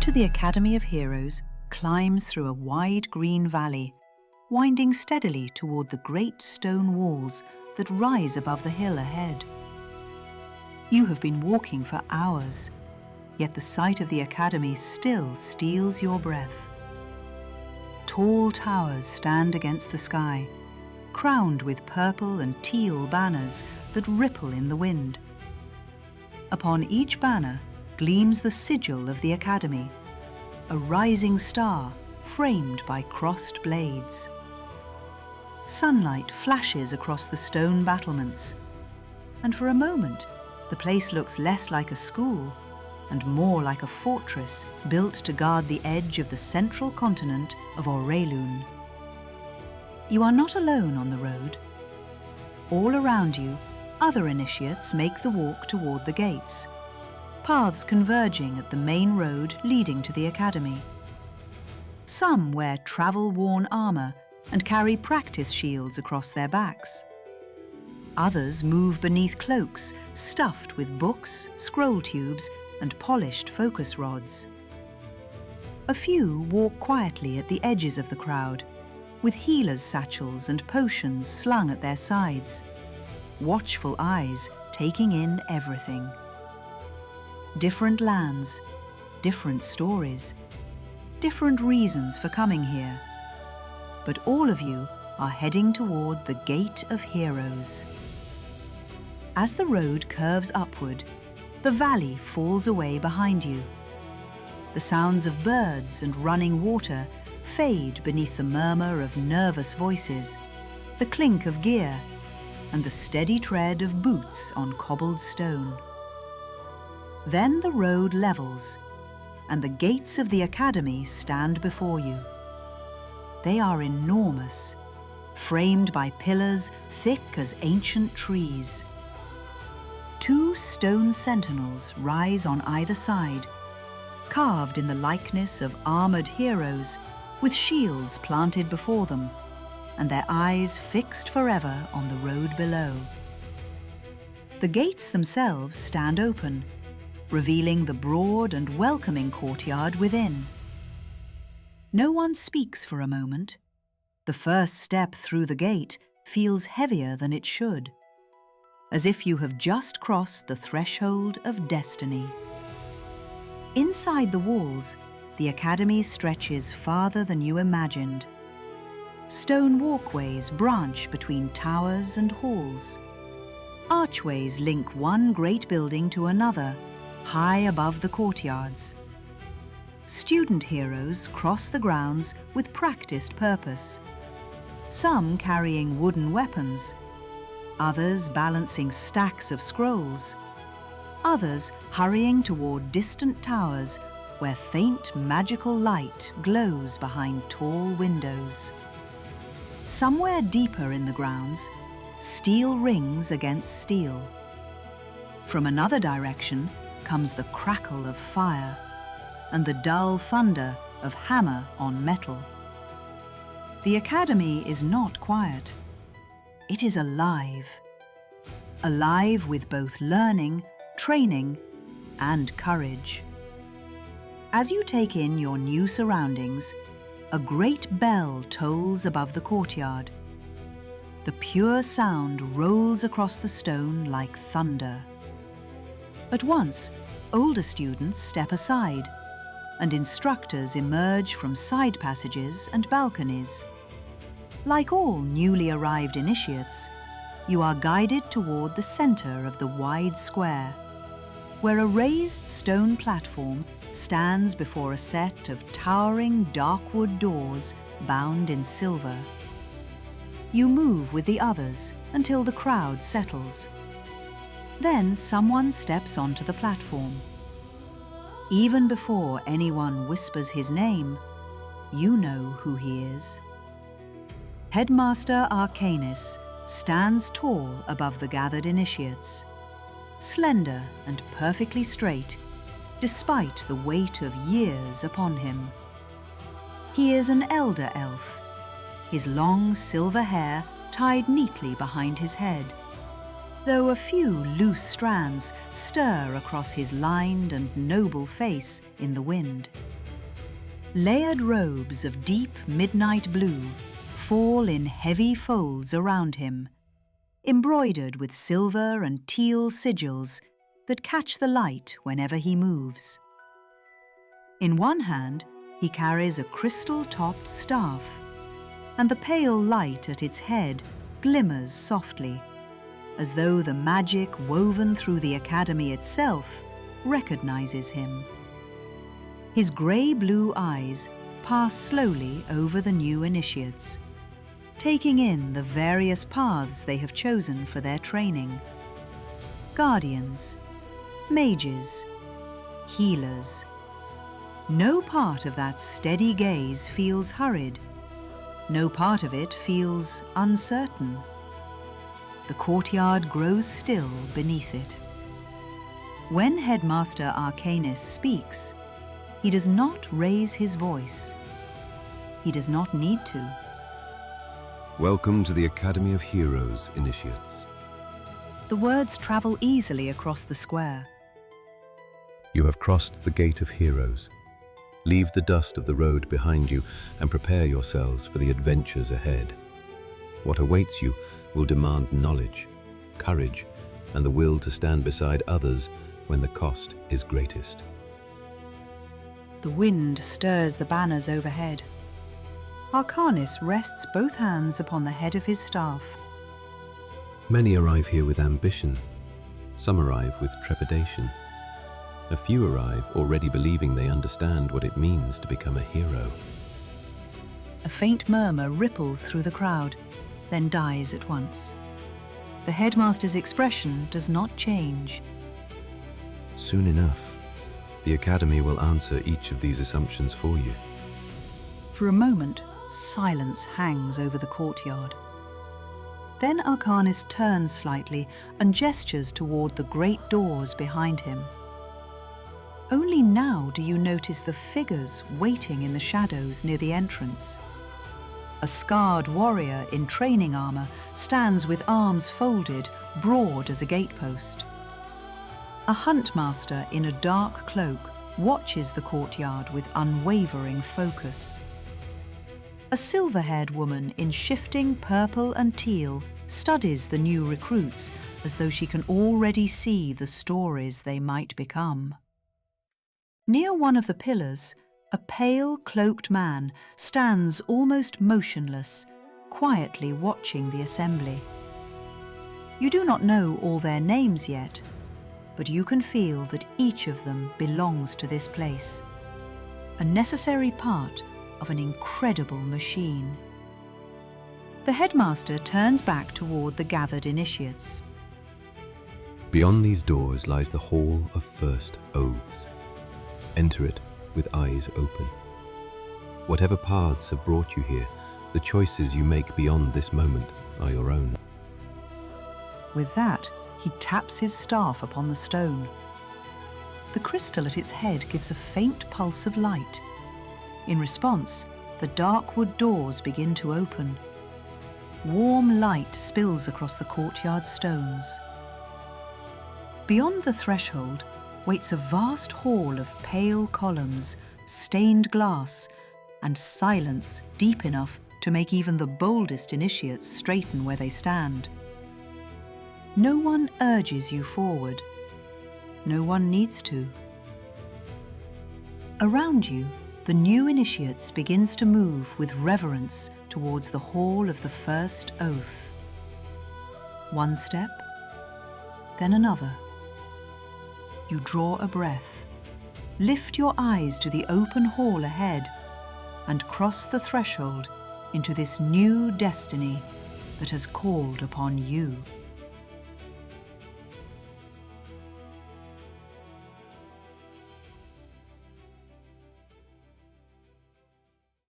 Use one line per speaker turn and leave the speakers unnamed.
to the Academy of Heroes climbs through a wide green valley, winding steadily toward the great stone walls that rise above the hill ahead. You have been walking for hours, yet the sight of the Academy still steals your breath. Tall towers stand against the sky, crowned with purple and teal banners that ripple in the wind. Upon each banner gleams the sigil of the Academy, a rising star framed by crossed blades. Sunlight flashes across the stone battlements, and for a moment the place looks less like a school and more like a fortress built to guard the edge of the central continent of Aurelun. You are not alone on the road. All around you, other initiates make the walk toward the gates, paths converging at the main road leading to the Academy. Some wear travel-worn armor and carry practice shields across their backs. Others move beneath cloaks stuffed with books, scroll tubes, and polished focus rods. A few walk quietly at the edges of the crowd, with healers' satchels and potions slung at their sides, watchful eyes taking in everything. Different lands, different stories, different reasons for coming here. But all of you are heading toward the Gate of Heroes. As the road curves upward, the valley falls away behind you. The sounds of birds and running water fade beneath the murmur of nervous voices, the clink of gear, and the steady tread of boots on cobbled stone. Then the road levels, and the gates of the Academy stand before you. They are enormous, framed by pillars thick as ancient trees. Two stone sentinels rise on either side, carved in the likeness of armored heroes with shields planted before them and their eyes fixed forever on the road below. The gates themselves stand open, revealing the broad and welcoming courtyard within. No one speaks for a moment. The first step through the gate feels heavier than it should, as if you have just crossed the threshold of destiny. Inside the walls, the Academy stretches farther than you imagined. Stone walkways branch between towers and halls. Archways link one great building to another, high above the courtyards. Student heroes cross the grounds with practiced purpose, some carrying wooden weapons, others balancing stacks of scrolls, others hurrying toward distant towers where faint magical light glows behind tall windows. Somewhere deeper in the grounds, steel rings against steel. From another direction comes the crackle of fire and the dull thunder of hammer on metal. The Academy is not quiet. It is alive. Alive with both learning, training, and courage. As you take in your new surroundings, a great bell tolls above the courtyard. The pure sound rolls across the stone like thunder. At once, older students step aside, and instructors emerge from side passages and balconies. Like all newly arrived initiates, you are guided toward the center of the wide square, where a raised stone platform stands before a set of towering darkwood doors bound in silver. You move with the others until the crowd settles. Then someone steps onto the platform. Even before anyone whispers his name, you know who he is. Headmaster Arcanus stands tall above the gathered initiates, slender and perfectly straight, despite the weight of years upon him. He is an elder elf, his long silver hair tied neatly behind his head, though a few loose strands stir across his lined and noble face in the wind. Layered robes of deep midnight blue fall in heavy folds around him, embroidered with silver and teal sigils that catch the light whenever he moves. In one hand, he carries a crystal-topped staff, and the pale light at its head glimmers softly, as though the magic woven through the academy itself recognizes him. His grey-blue eyes pass slowly over the new initiates, taking in the various paths they have chosen for their training. Guardians, mages, healers. No part of that steady gaze feels hurried. No part of it feels uncertain. The courtyard grows still beneath it. When Headmaster Arcanus speaks, he does not raise his voice. He does not need to.
Welcome to the Academy of Heroes, Initiates.
The words travel easily across the square.
You have crossed the Gate of Heroes. Leave the dust of the road behind you and prepare yourselves for the adventures ahead. What awaits you will demand knowledge, courage, and the will to stand beside others when the cost is greatest.
The wind stirs the banners overhead. Arcanus rests both hands upon the head of his staff.
Many arrive here with ambition. Some arrive with trepidation. A few arrive already believing they understand what it means to become a hero.
A faint murmur ripples through the crowd, then dies at once. The headmaster's expression does not change.
Soon enough, the Academy will answer each of these assumptions for you.
For a moment, silence hangs over the courtyard. Then Arcanus turns slightly and gestures toward the great doors behind him. Only now do you notice the figures waiting in the shadows near the entrance. A scarred warrior in training armor stands with arms folded, broad as a gatepost. A huntmaster in a dark cloak watches the courtyard with unwavering focus. A silver-haired woman in shifting purple and teal studies the new recruits as though she can already see the stories they might become. Near one of the pillars, a pale, cloaked man stands almost motionless, quietly watching the assembly. You do not know all their names yet, but you can feel that each of them belongs to this place, a necessary part of an incredible machine. The headmaster turns back toward the gathered initiates.
Beyond these doors lies the Hall of First Oaths. Enter it with eyes open. Whatever paths have brought you here, the choices you make beyond this moment are your own.
With that, he taps his staff upon the stone. The crystal at its head gives a faint pulse of light. In response, the dark wood doors begin to open. Warm light spills across the courtyard stones. Beyond the threshold waits a vast hall of pale columns, stained glass, and silence deep enough to make even the boldest initiates straighten where they stand. No one urges you forward. No one needs to. Around you, the new initiates begins to move with reverence towards the Hall of the First Oath. One step, then another. You draw a breath, lift your eyes to the open hall ahead, and cross the threshold into this new destiny that has called upon you.